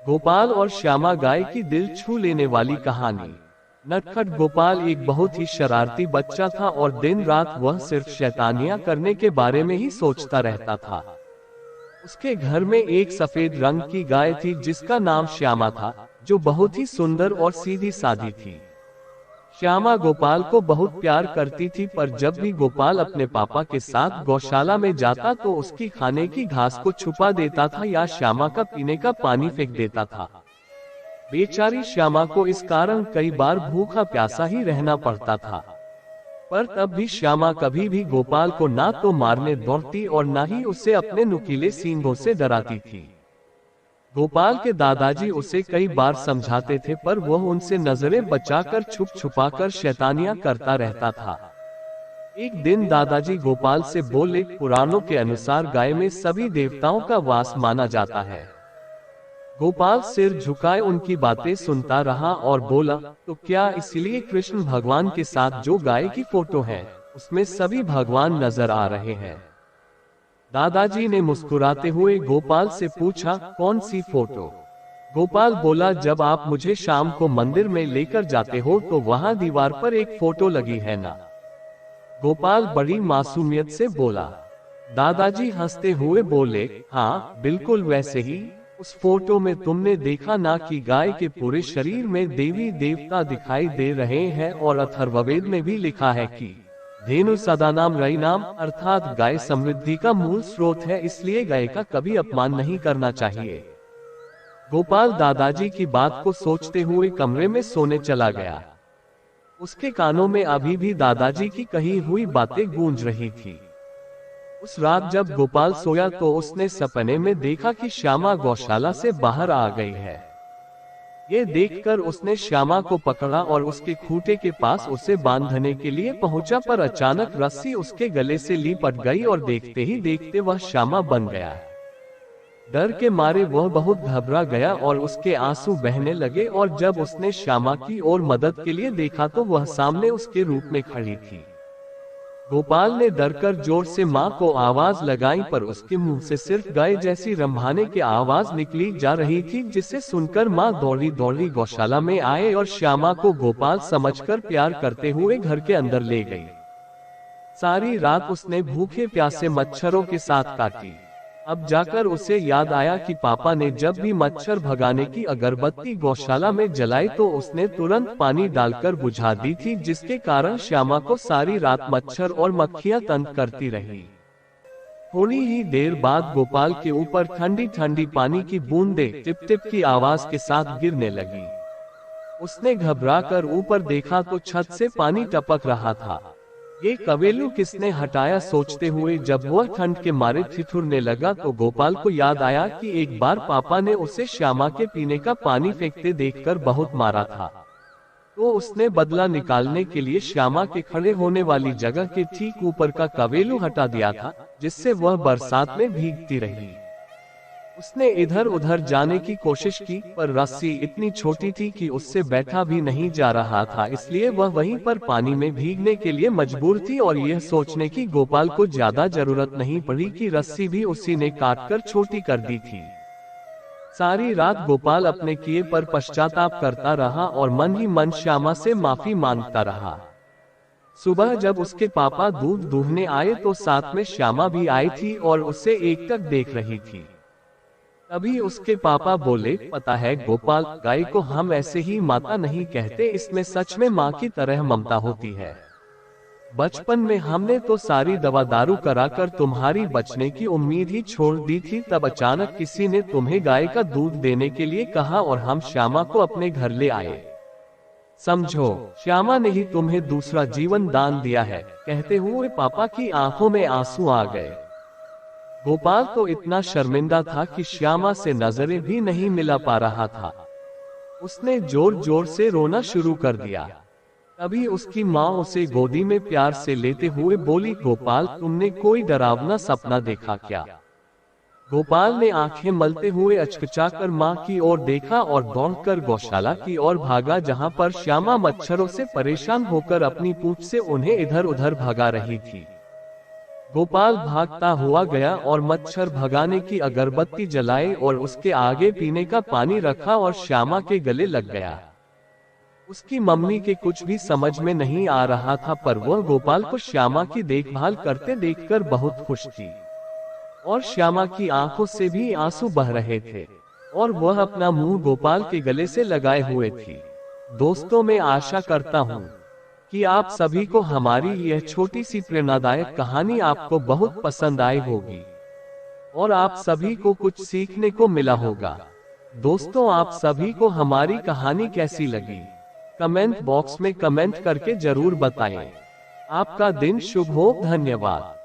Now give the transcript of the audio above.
गोपाल और श्यामा गाय की दिल छू लेने वाली कहानी। नटखट गोपाल एक बहुत ही शरारती बच्चा था और दिन रात वह सिर्फ शैतानियां करने के बारे में ही सोचता रहता था। उसके घर में एक सफेद रंग की गाय थी जिसका नाम श्यामा था, जो बहुत ही सुंदर और सीधी सादी थी। श्यामा गोपाल को बहुत प्यार करती थी, पर जब भी गोपाल अपने पापा के साथ गौशाला में जाता तो उसकी खाने की घास को छुपा देता था या श्यामा का पीने का पानी फेंक देता था। बेचारी श्यामा को इस कारण कई बार भूखा प्यासा ही रहना पड़ता था। पर तब भी श्यामा कभी भी गोपाल को ना तो मारने दौड़ती और ना ही उसे अपने नुकीले सींगों से डराती थी। गोपाल के दादाजी उसे कई बार समझाते थे, पर वह उनसे नजरें बचाकर छुप छुपाकर शैतानियां करता रहता था। एक दिन दादाजी गोपाल से बोले, पुराणों के अनुसार गाय में सभी देवताओं का वास माना जाता है। गोपाल सिर झुकाए उनकी बातें सुनता रहा और बोला, तो क्या इसलिए कृष्ण भगवान के साथ जो गाय की फोटो है उसमें सभी भगवान नजर आ रहे हैं? दादाजी ने मुस्कुराते हुए गोपाल से पूछा, कौन सी फोटो? गोपाल बोला, जब आप मुझे शाम को मंदिर में लेकर जाते हो तो वहां दीवार पर एक फोटो लगी है ना? गोपाल बड़ी मासूमियत से बोला। दादाजी हंसते हुए बोले, हाँ बिल्कुल वैसे ही। उस फोटो में तुमने देखा ना कि गाय के पूरे शरीर में देवी देवता दिखाई दे रहे हैं, और अथर्ववेद में भी लिखा है कि धेनु सदानाम रईनाम, अर्थात गाय समृद्धि का मूल स्रोत है, इसलिए गाय का कभी अपमान नहीं करना चाहिए। गोपाल दादाजी की बात को सोचते हुए कमरे में सोने चला गया। उसके कानों में अभी भी दादाजी की कही हुई बातें गूंज रही थी। उस रात जब गोपाल सोया तो उसने सपने में देखा कि श्यामा गौशाला से बाहर आ गई है। ये देखकर उसने श्यामा को पकड़ा और उसके खूंटे के पास उसे बांधने के लिए पहुंचा, पर अचानक रस्सी उसके गले से लिपट गई और देखते ही देखते वह श्यामा बन गया। डर के मारे वह बहुत घबरा गया और उसके आंसू बहने लगे, और जब उसने श्यामा की ओर मदद के लिए देखा तो वह सामने उसके रूप में खड़ी थी। गोपाल ने डरकर जोर से मां को आवाज लगाई, पर उसके मुंह से सिर्फ गाय जैसी रंभाने की आवाज निकली जा रही थी, जिसे सुनकर मां दौड़ी दौड़ी गौशाला में आए और श्यामा को गोपाल समझकर प्यार करते हुए घर के अंदर ले गई। सारी रात उसने भूखे प्यासे मच्छरों के साथ काटी। अब जाकर उसे याद आया कि पापा ने जब भी मच्छर भगाने की अगरबत्ती गौशाला में जलाई तो उसने तुरंत पानी डालकर बुझा दी थी, जिसके कारण श्यामा को सारी रात मच्छर और मक्खियां तंग करती रही। थोड़ी ही देर बाद गोपाल के ऊपर ठंडी ठंडी पानी की बूंदें टिप टिप की आवाज के साथ गिरने लगी। उसने घबराकर ऊपर देखा तो छत से पानी टपक रहा था। ये कवेलू किसने हटाया सोचते हुए जब वह ठंड के मारे ठिठुरने लगा तो गोपाल को याद आया कि एक बार पापा ने उसे श्यामा के पीने का पानी फेंकते देखकर बहुत मारा था। तो उसने बदला निकालने के लिए श्यामा के खड़े होने वाली जगह के ठीक ऊपर का कवेलू हटा दिया था, जिससे वह बरसात में भीगती रही। उसने इधर उधर जाने की कोशिश की, पर रस्सी इतनी छोटी थी कि उससे बैठा भी नहीं जा रहा था, इसलिए वह वहीं पर पानी में भीगने के लिए मजबूर थी और यह सोचने की गोपाल को ज्यादा जरूरत नहीं पड़ी कि रस्सी भी उसी ने काटकर छोटी कर दी थी। सारी रात गोपाल अपने किए पर पश्चाताप करता रहा और मन ही मन श्यामा से माफी मांगता रहा। सुबह जब उसके पापा दूध दूहने आए तो साथ में श्यामा भी आई थी और उसे एकटक देख रही थी। तभी उसके पापा बोले, पता है गोपाल, गाय को हम ऐसे ही माता नहीं कहते, इसमें सच में माँ की तरह ममता होती है। बचपन में हमने तो सारी दवा दारू कराकर तुम्हारी बचने की उम्मीद ही छोड़ दी थी, तब अचानक किसी ने तुम्हें गाय का दूध देने के लिए कहा और हम श्यामा को अपने घर ले आए। समझो, श्यामा ने ही तुम्हें दूसरा जीवन दान दिया है। कहते हुए पापा की आंखों में आंसू आ गए। गोपाल तो इतना शर्मिंदा था कि श्यामा से नजरें भी नहीं मिला पा रहा था। उसने जोर जोर से रोना शुरू कर दिया। तभी उसकी माँ उसे गोदी में प्यार से लेते हुए बोली, गोपाल, तुमने कोई डरावना सपना देखा क्या? गोपाल ने आंखें मलते हुए अचकचाकर माँ की ओर देखा और दौड़कर गौशाला की ओर भागा, जहाँ पर श्यामा मच्छरों से परेशान होकर अपनी पूंछ से उन्हें इधर उधर भगा रही थी। गोपाल भागता हुआ गया और मच्छर भगाने की अगरबत्ती जलाई और उसके आगे पीने का पानी रखा और श्यामा के गले लग गया। उसकी मम्मी के कुछ भी समझ में नहीं आ रहा था, पर वह गोपाल को श्यामा की देखभाल करते देखकर बहुत खुश थी और श्यामा की आंखों से भी आंसू बह रहे थे और वह अपना मुंह गोपाल के गले से लगाए हुए थी। दोस्तों, मैं आशा करता हूँ कि आप सभी को हमारी यह छोटी सी प्रेरणादायक कहानी आपको बहुत पसंद आई होगी और आप सभी को कुछ सीखने को मिला होगा। दोस्तों, आप सभी को हमारी कहानी कैसी लगी, कमेंट बॉक्स में कमेंट करके जरूर बताएं। आपका दिन शुभ हो। धन्यवाद।